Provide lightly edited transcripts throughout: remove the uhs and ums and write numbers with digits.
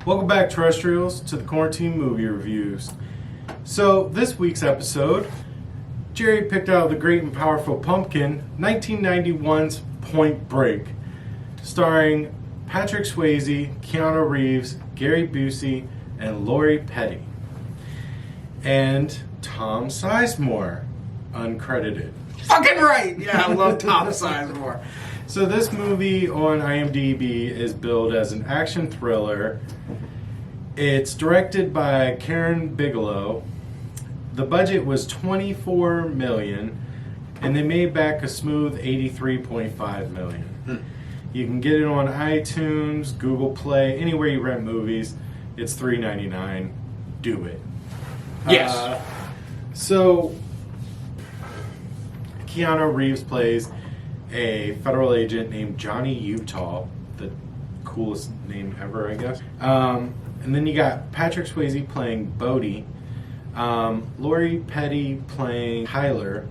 Welcome back, terrestrials, to the Quarantine Movie Reviews. So, this week's episode, Jerry picked out the great and powerful pumpkin, 1991's Point Break, starring Patrick Swayze, Keanu Reeves, Gary Busey, and Lori Petty. And Tom Sizemore, uncredited. Fucking right! Yeah, I love Tom Sizemore. So this movie on IMDb is billed as an action thriller. It's directed by Karen Bigelow. The budget was $24 million, and they made back a smooth $83.5 million. You can get it on iTunes, Google Play, anywhere you rent movies. It's $3.99. Do it. Yes. So Keanu Reeves plays a federal agent named Johnny Utah, the coolest name ever, I guess. And then you got Patrick Swayze playing Bodie, Lori Petty playing Tyler,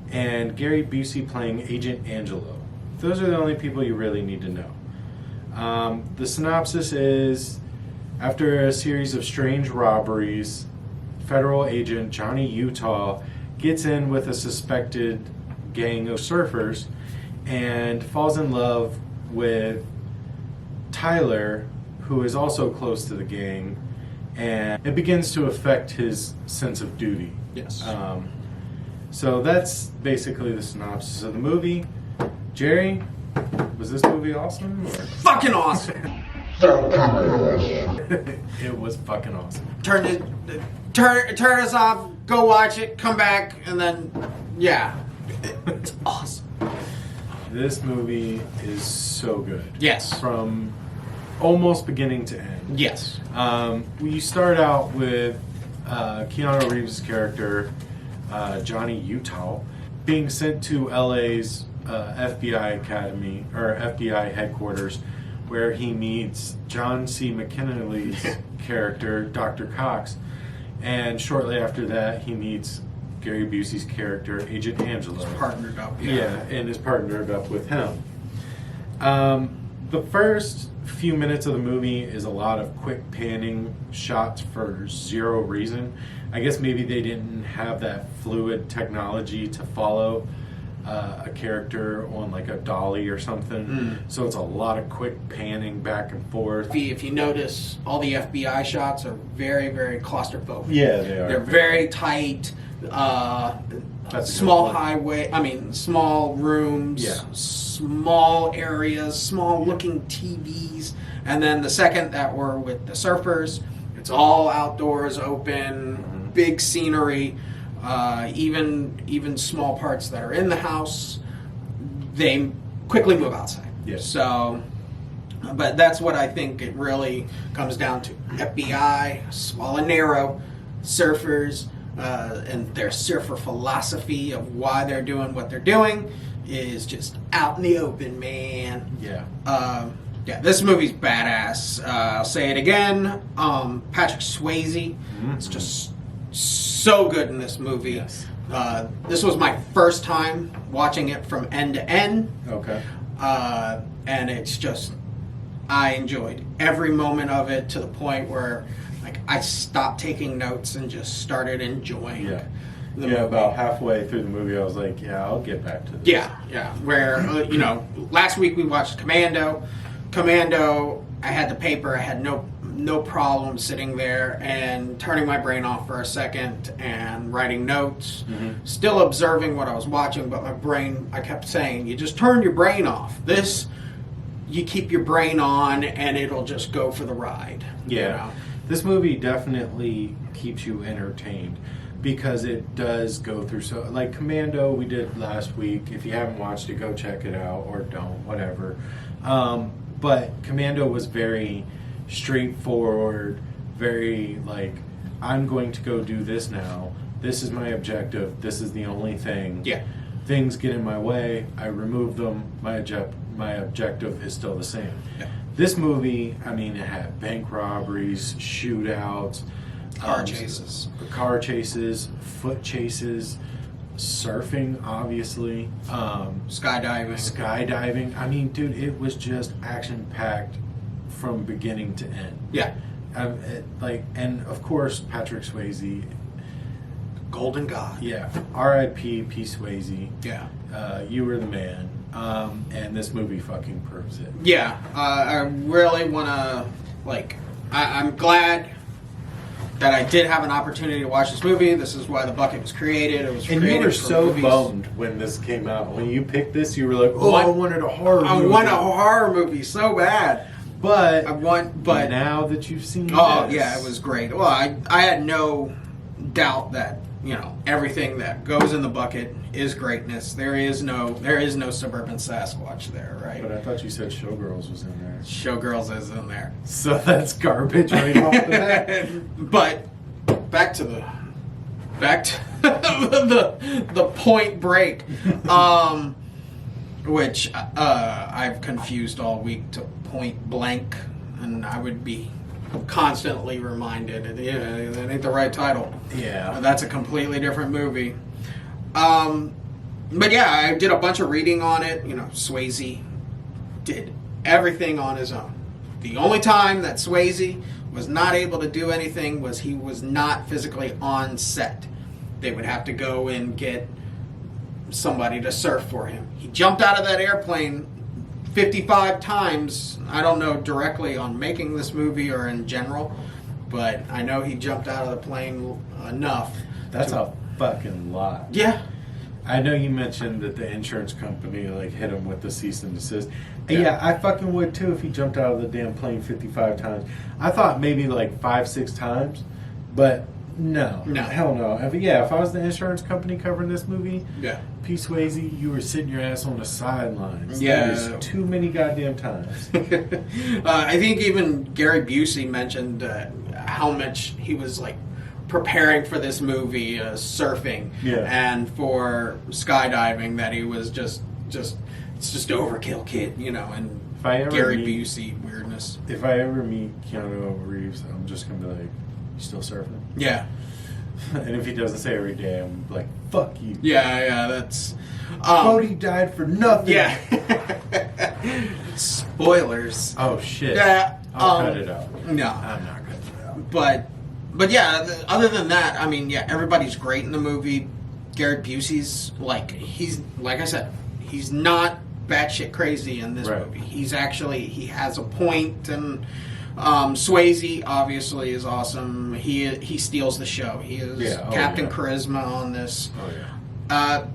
and Gary Busey playing Agent Angelo. Those are the only people you really need to know. The synopsis is, after a series of strange robberies, federal agent Johnny Utah gets in with a suspected gang of surfers and falls in love with Tyler, who is also close to the gang, and it begins to affect his sense of duty. Yes. So that's basically the synopsis of the movie. Jerry, was this movie awesome? Or? Fucking awesome! It was fucking awesome. Turn us off, go watch it, come back, and then, yeah. It's awesome. This movie is so good. Yes. From almost beginning to end. Yes. We start out with Keanu Reeves' character, Johnny Utah, being sent to LA's FBI Academy, or FBI headquarters, where he meets John C. McKinley's character, Dr. Cox, and shortly after that he meets Gary Busey's character, Agent Angelo. He's partnered up. Yeah, and is partnered up with him. The first few minutes of the movie is a lot of quick panning shots for zero reason. I guess maybe they didn't have that fluid technology to follow a character on like a dolly or something. So it's a lot of quick panning back and forth. If you notice, all the FBI shots are very, very claustrophobic. Yeah, they are. They're very tight. Small small rooms, small areas, small looking TVs, and then the second that we're with the surfers, it's all outdoors, open, big scenery, even small parts that are in the house, they quickly move outside. Yes. So, but that's what I think it really comes down to. FBI, small and narrow, surfers, and their surfer philosophy of why they're doing what they're doing is just out in the open, man. Yeah. Yeah, this movie's badass. I'll say it again. Patrick Swayze is just so good in this movie. Yes. This was my first time watching it from end to end. Okay. And it's just, I enjoyed every moment of it to the point where I stopped taking notes and just started enjoying the movie. About halfway through the movie, I was like, I'll get back to this. Yeah. Where, last week we watched Commando. I had the paper. I had no problem sitting there and turning my brain off for a second and writing notes. Still observing what I was watching, but my brain, I kept saying, you just turn your brain off. This, you keep your brain on and it'll just go for the ride. Yeah. You know? This movie definitely keeps you entertained because it does go through like Commando we did last week. If you haven't watched it, go check it out, or don't, whatever. But Commando was very straightforward, very like, I'm going to go do this now. This is my objective. This is the only thing. Yeah. Things get in my way. I remove them. My objective is still the same. Yeah. This movie, it had bank robberies, shootouts, Car chases, foot chases, surfing, obviously, skydiving. I mean, dude, it was just action-packed from beginning to end. Yeah. And of course Patrick Swayze, Golden God. yeah, R.I.P. P. Swayze. Yeah. You were the man, and this movie fucking proves it. Yeah. I really want to, I'm glad that I did have an opportunity to watch this movie. This is why the bucket was created. It was And created you were for so movies. bummed when this came out. When you picked this, you were like, "Oh, I wanted a horror movie. I want a horror movie so bad." But but now that you've seen, oh this, yeah, it was great. Well, I had no doubt that everything that goes in the bucket is greatness. There is no suburban Sasquatch there, right? But I thought you said Showgirls was in there. Showgirls is in there. So that's garbage right off the bat. But back to the the Point Break, which I've confused all week to Point Blank, and I would be constantly reminded that ain't the right title. Yeah, That's a completely different movie. But yeah, I did a bunch of reading on it. Swayze did everything on his own. The only time that Swayze was not able to do anything was he was not physically on set. They would have to go and get somebody to surf for him. He jumped out of that airplane 55 times. I don't know directly on making this movie or in general, but I know he jumped out of the plane enough. that's a fucking lot. Yeah. I know you mentioned that the insurance company hit him with the cease and desist. Yeah. Yeah, I fucking would too if he jumped out of the damn plane 55 times. I thought maybe 5-6 times, but no, hell no. If I was the insurance company covering this movie, Yeah. P. Swayze, you were sitting your ass on the sidelines. Yeah. There's too many goddamn times. I think even Gary Busey mentioned how much he was preparing for this movie, surfing, and for skydiving, that he was just it's just overkill, kid, and If I ever Gary meet- Busey weirdness. If I ever meet Keanu Reeves, I'm just gonna be like, "You still surfing?" Yeah, And if he doesn't say every day, I'm like, "Fuck you." yeah, that's Bodhi died for nothing. yeah. Spoilers. Oh shit. Yeah, I'll cut it out. No, I'm not cutting it out. But yeah. Other than that, everybody's great in the movie. Gary Busey's he's like I said, he's not batshit crazy in this movie. He's actually he has a point, and Swayze obviously is awesome. He steals the show. He is Captain Charisma on this. Oh yeah.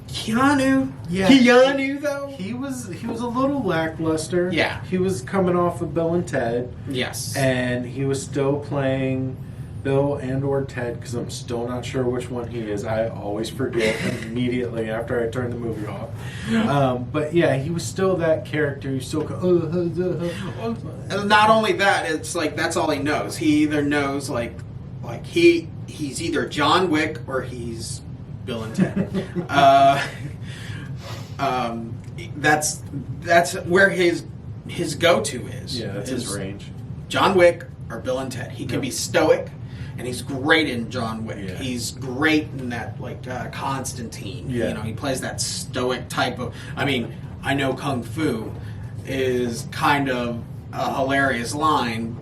Keanu. Yeah. Keanu though. He was a little lackluster. Yeah. He was coming off of Bill and Ted, Yes. and he was still playing Bill and or Ted, because I'm still not sure which one he is. I always forget immediately after I turn the movie off. But yeah, he was still that character. He still And not only that, it's that's all he knows. He either knows he's either John Wick or he's Bill and Ted. That's where his go-to is. yeah, that's his range. John Wick or Bill and Ted. He can be stoic, and he's great in John Wick. Yeah. He's great in that Constantine. Yeah. He plays that stoic type of. I know Kung Fu is kind of a hilarious line.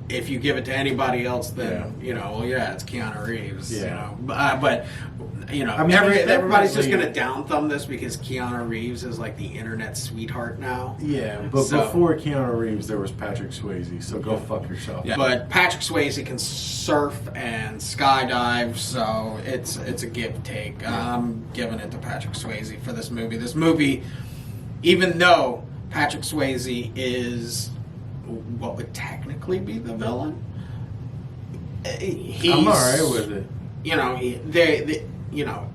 If you give it to anybody else, then it's Keanu Reeves. Yeah. But everybody's just gonna down thumb this because Keanu Reeves is the internet sweetheart now. Yeah, but before Keanu Reeves, there was Patrick Swayze. So go fuck yourself. Yeah. But Patrick Swayze can surf and skydive, so it's a give take. I'm giving it to Patrick Swayze for this movie. This movie, even though Patrick Swayze is what would technically be the villain, I'm alright with it.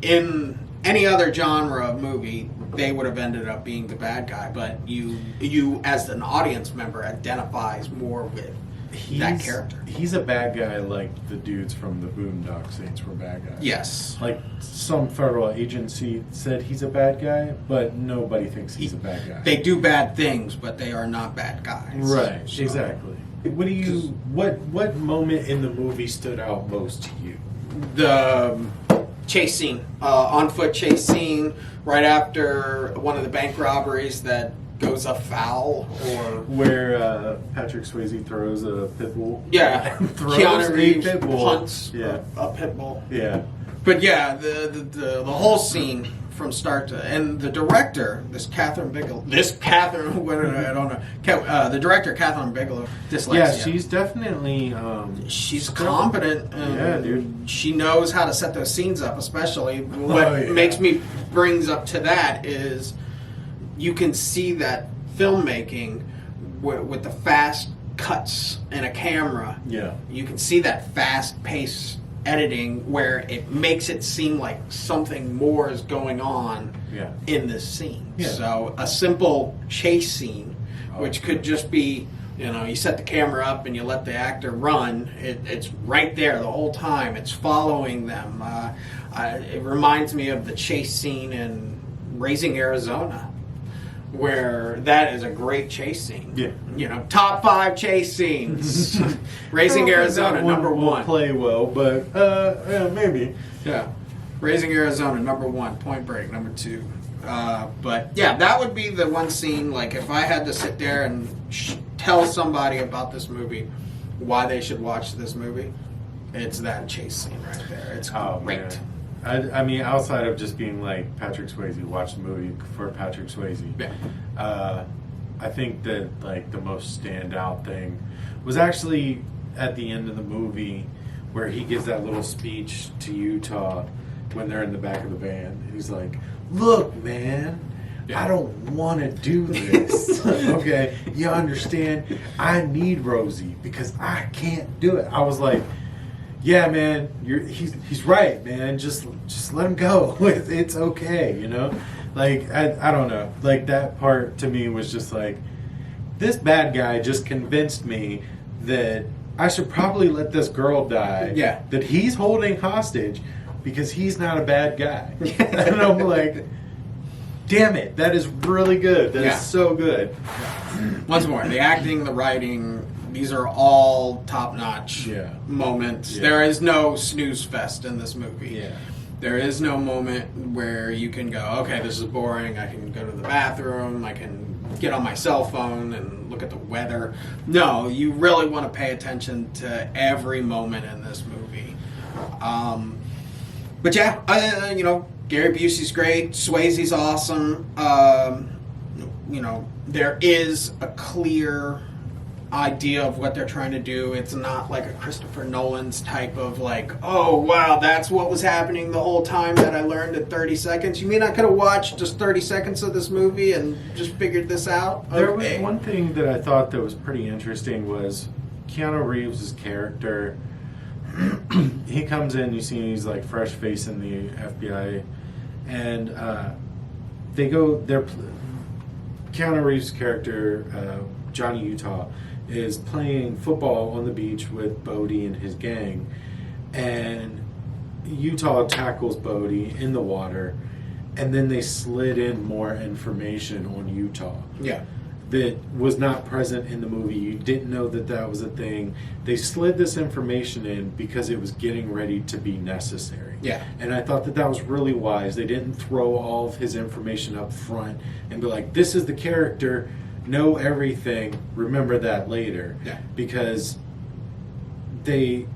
In any other genre of movie, they would have ended up being the bad guy. But you as an audience member identifies more with that character. He's a bad guy like the dudes from the Boondock Saints were bad guys. Yes. Some federal agency said he's a bad guy, but nobody thinks he's a bad guy. They do bad things, but they are not bad guys. Right, So- exactly. What moment in the movie stood out most to you? The chase scene, on foot chase scene, right after one of the bank robberies that goes afoul, or where Patrick Swayze throws a pitbull. yeah, throws Keanu a Reeves pitbull. punts Yeah. a pitbull. Yeah. But yeah, the whole scene from start to, and the director, what I don't know, the director Catherine Bigelow, dyslexia. Yeah, she's definitely. She's competent. And Yeah, dude. She knows how to set those scenes up. Especially what makes me brings up to that is you can see that filmmaking with the fast cuts and a camera. Yeah. You can see that fast pace editing where it makes it seem like something more is going on in this scene. Yeah. So a simple chase scene, which could just be, you set the camera up and you let the actor run. It's right there the whole time. It's following them. It reminds me of the chase scene in Raising Arizona, where that is a great chase scene. Yeah. Top 5 chase scenes. Raising Arizona, number 1. Play well, but yeah, maybe. Yeah. Raising Arizona, number 1. Point Break, number 2. But yeah, that would be the one scene, like if I had to sit there and tell somebody about this movie, why they should watch this movie, it's that chase scene right there. It's great. Man. I mean, outside of just being like Patrick Swayze, watch the movie for Patrick Swayze. Yeah. I think that like the most standout thing was actually at the end of the movie where he gives that little speech to Utah when they're in the back of the van. He's like, "Look, man, I don't want to do this. Okay, you understand? I need Rosie because I can't do it." I was like, yeah, man, he's right, man. Just let him go. It's okay, Like I don't know. Like that part to me was just like, this bad guy just convinced me that I should probably let this girl die. Yeah. That he's holding hostage because he's not a bad guy. And I'm like, damn it, that is really good. That is so good. Once more, the acting, the writing. These are all top-notch moments. Yeah. There is no snooze fest in this movie. Yeah. There is no moment where you can go, okay, this is boring. I can go to the bathroom. I can get on my cell phone and look at the weather. No, you really want to pay attention to every moment in this movie. But yeah, Gary Busey's great. Swayze's awesome. There is a clear idea of what they're trying to do. It's not like a Christopher Nolan's type of like, oh wow, that's what was happening the whole time that I learned in 30 seconds. You mean I could have watched just 30 seconds of this movie and just figured this out? There was one thing that I thought that was pretty interesting was Keanu Reeves' character. He comes in, you see he's like fresh face in the FBI, and Keanu Reeves' character, Johnny Utah, is playing football on the beach with Bodie and his gang, and Utah tackles Bodie in the water, and then they slid in more information on Utah. Yeah. That was not present in the movie. You didn't know that was a thing. They slid this information in because it was getting ready to be necessary. Yeah. And I thought that was really wise. They didn't throw all of his information up front and be like, this is the character, know everything, remember that later. Yeah. Because Patrick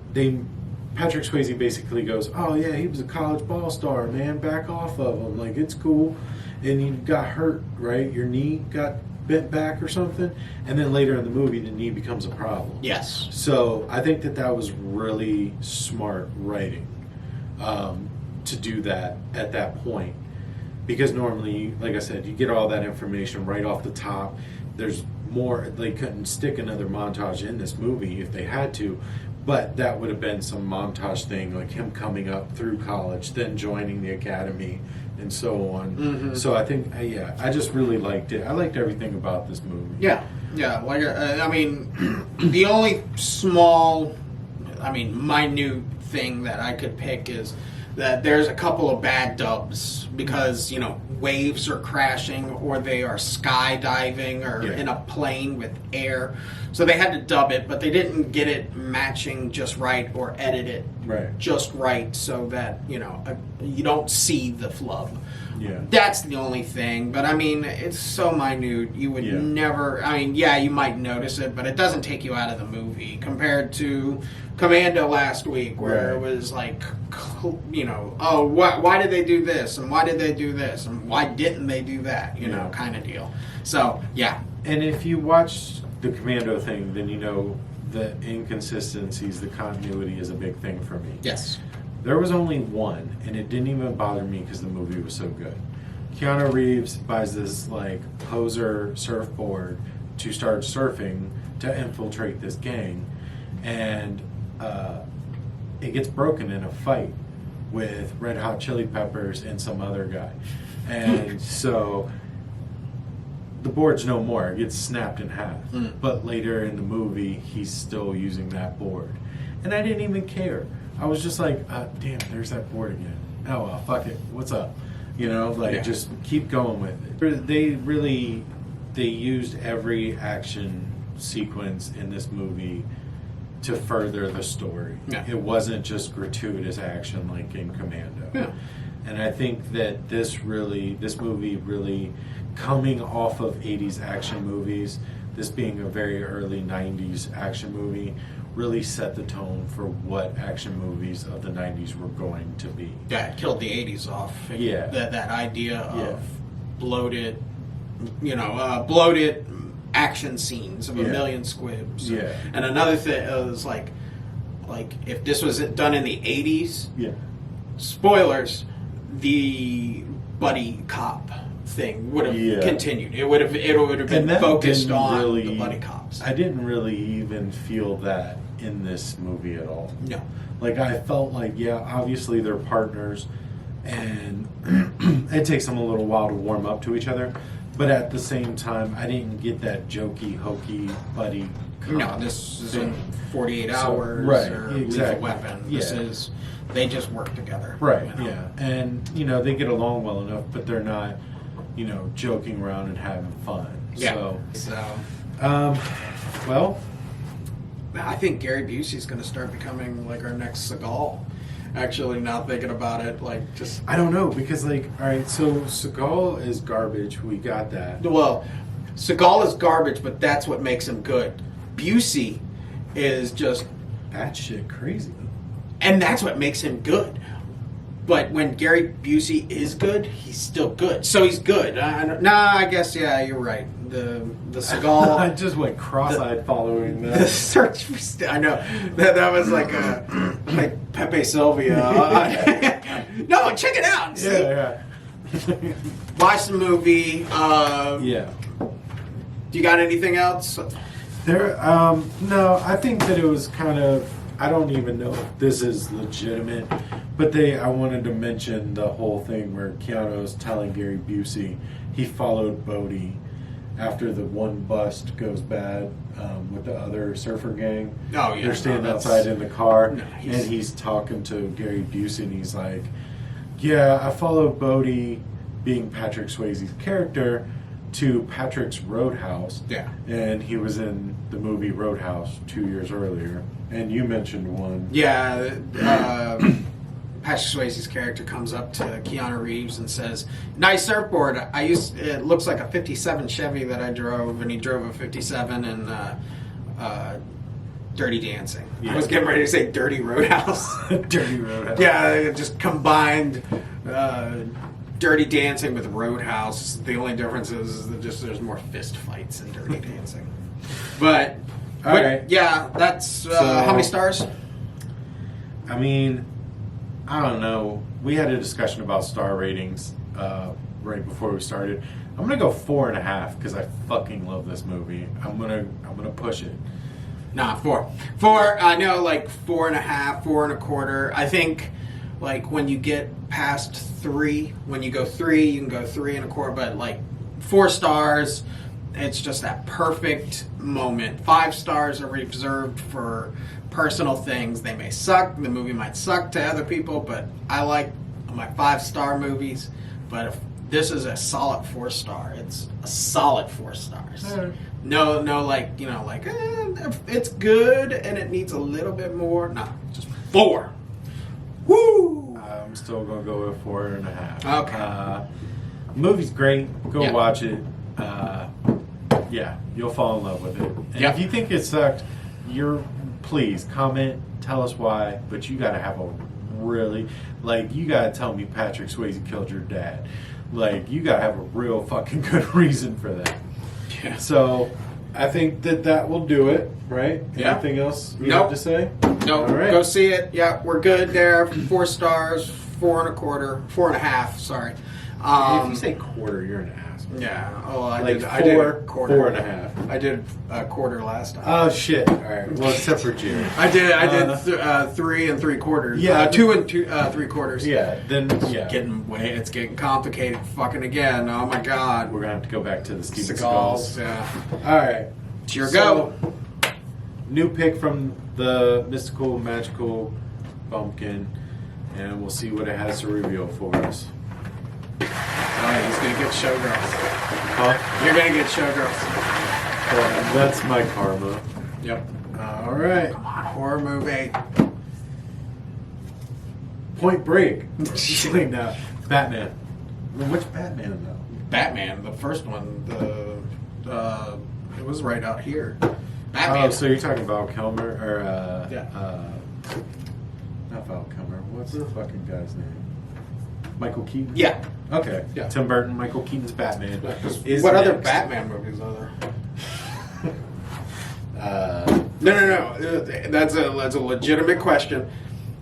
Swayze basically goes, oh yeah, he was a college ball star, man, back off of him. Like, it's cool. And you got hurt, right? Your knee got bent back or something, and then later in the movie the knee becomes a problem. Yes. So I think that was really smart writing to do that at that point, because normally, like I said, you get all that information right off the top. There's more. They couldn't stick another montage in this movie if they had to, but that would have been some montage thing, like him coming up through college, then joining the academy, and so on. Mm-hmm. So I think, I just really liked it. I liked everything about this movie. Yeah. Like, I mean, the only small, minute thing that I could pick is that there's a couple of bad dubs because, waves are crashing or they are skydiving or in a plane with air. So they had to dub it, but they didn't get it matching just right or edit it just right so that, you know, you don't see the flub. Yeah. That's the only thing. But I mean, it's so minute. You would never, I mean, yeah, you might notice it, but it doesn't take you out of the movie compared to Commando last week, where it was like, you know, oh, why did they do this? And why did they do this? And why didn't they do that? You know, kind of deal. So, yeah. And if you watch the Commando thing, then you know the inconsistencies, the continuity is a big thing for me. Yes. There was only one, and it didn't even bother me because the movie was so good. Keanu Reeves buys this like poser surfboard to start surfing to infiltrate this gang, and it gets broken in a fight with Red Hot Chili Peppers and some other guy, and so the board's no more. It gets snapped in half. But later in the movie, he's still using that board, and I didn't even care. I was just like, damn, there's that board again. Oh, well, fuck it. What's up? You know, like, just keep going with it. They used every action sequence in this movie to further the story. Yeah. It wasn't just gratuitous action like in Commando. Yeah. And I think that this movie really, coming off of 80s action movies, this being a very early 90s action movie, really set the tone for what action movies of the 90s were going to be. Yeah, it killed the 80s off. Yeah. That idea of bloated action scenes of a million squibs. Yeah. And another thing is like if this was done in the 80s, spoilers, the buddy cop thing would have continued. It would have been focused on the buddy cops. I didn't really even feel that in this movie at all. No. Like, I felt like, obviously they're partners, and it takes them a little while to warm up to each other, but at the same time, I didn't get that jokey, hokey buddy cop. No, this isn't 48 hours or Lethal Weapon. This is, they just work together. Right, and, they get along well enough, but they're not, joking around and having fun. Yeah. Well, I think Gary Busey's going to start becoming like our next Seagal. Actually, now thinking about it, I don't know, because all right, so Seagal is garbage. We got that. Well, Seagal is garbage, but that's what makes him good. Busey is just batshit crazy, and that's what makes him good. But when Gary Busey is good, he's still good. So he's good. I guess you're right. The Seagal. I just went cross-eyed following that. The search for I know that was like Pepe Sylvia. No, check it out. See? Yeah. Watch the movie. Do you got anything else? No. I think that it was kind of. I don't even know if this is legitimate, but I wanted to mention the whole thing where Keanu's telling Gary Busey he followed Bodie after the one bust goes bad with the other surfer gang. Oh, yeah. They're standing outside in the car, and he's talking to Gary Busey, and he's like, I followed Bodie, being Patrick Swayze's character, to Patrick's Roadhouse. Yeah. And he was in the movie Roadhouse 2 years earlier. And you mentioned one. Yeah. Patrick Swayze's character comes up to Keanu Reeves and says, "Nice surfboard. It looks like a 57 Chevy that I drove," and he drove a 57 in Dirty Dancing. I was getting ready to say Dirty Roadhouse. Dirty Roadhouse. Yeah, just combined Dirty Dancing with Roadhouse. The only difference is that there's more fist fights in Dirty Dancing. But right. Yeah, that's how many stars? I mean, I don't know. We had a discussion about star ratings right before we started. I'm gonna go 4.5 because I fucking love this movie. I'm gonna push it. Nah, 4. 4. I know, 4.5, 4.25. I think, when you get past 3, when you go 3, you can go 3.25. But 4 stars, it's just that perfect moment. 5 stars are reserved for personal things. They may suck. The movie might suck to other people, but I like my 5-star movies. But if this is a solid 4-star, it's a solid 4 stars. No, it's good and it needs a little bit more. No, just 4. I'm still gonna go with 4.5. Okay. Movie's great. Go Yeah. watch it. Yeah, you'll fall in love with it. And Yep. if you think it sucked, please comment, tell us why. But you gotta have a really, like, you gotta tell me Patrick Swayze killed your dad. Like, you gotta have a real fucking good reason for that. Yeah. So, I think that will do it, right? Yeah. Anything else you Nope. have to say? No, All right. go see it. Yeah, we're good there. 4 stars, 4.25, 4.5. Sorry. If you say quarter, you're an ass. Yeah. Oh, I Like did. I did a quarter. 4.5. I did a quarter last time. Oh shit! All right. Well, except for Jerry. I did 3 3/4. Yeah. 2 and 3/4. Yeah. Then yeah. It's getting complicated. Fucking again. Oh my god. We're gonna have to go back to the Steven Seagulls. Seagulls. Yeah. All right. It's your So, go. New pick from the mystical, magical bumpkin, and we'll see what it has to reveal for us. Oh, he's gonna get showgirls. Huh? You're gonna get showgirls. That's my karma. Yep. All right. Come on, horror movie. Point Break. Wait, now Batman. Well, which Batman though? Batman, the first one. It was right out here. Batman. Oh, so you're talking about Kilmer or Yeah. not Val Kilmer. What's the fucking guy's name? Michael Keaton. Yeah. Okay. Yeah. Tim Burton, Michael Keaton's Batman. What other next. Batman movies are there? No. That's a legitimate question.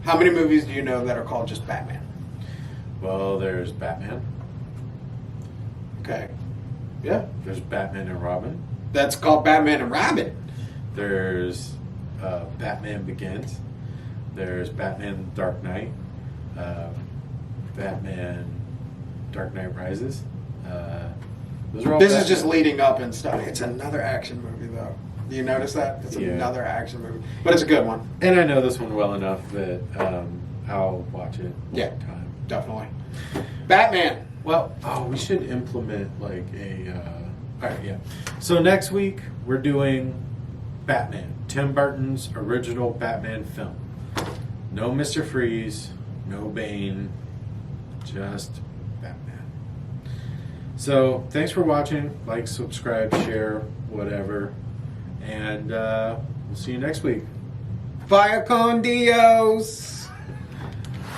How many movies do you know that are called just Batman? Well, there's Batman. Okay. Yeah. There's Batman and Robin. That's called Batman and Robin. There's Batman Begins. There's Batman Dark Knight. Batman Dark Knight Rises. Those are all This is Batman. just leading up and stuff. It's another action movie, though. Do you notice that? It's Yeah. another action movie. But it's a good one. And I know this one well enough that I'll watch it Yeah. one time. Definitely. Batman. Well, we should implement like a. All right, yeah. So next week we're doing Batman, Tim Burton's original Batman film. No Mr. Freeze, no Bane, just Batman. So thanks for watching. Like, subscribe, share, whatever, and we'll see you next week. Via con Dios.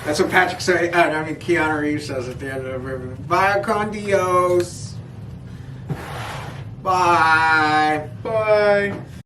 That's what Patrick say. Keanu Reeves says at the end of the movie. Via con Dios. Bye. Bye.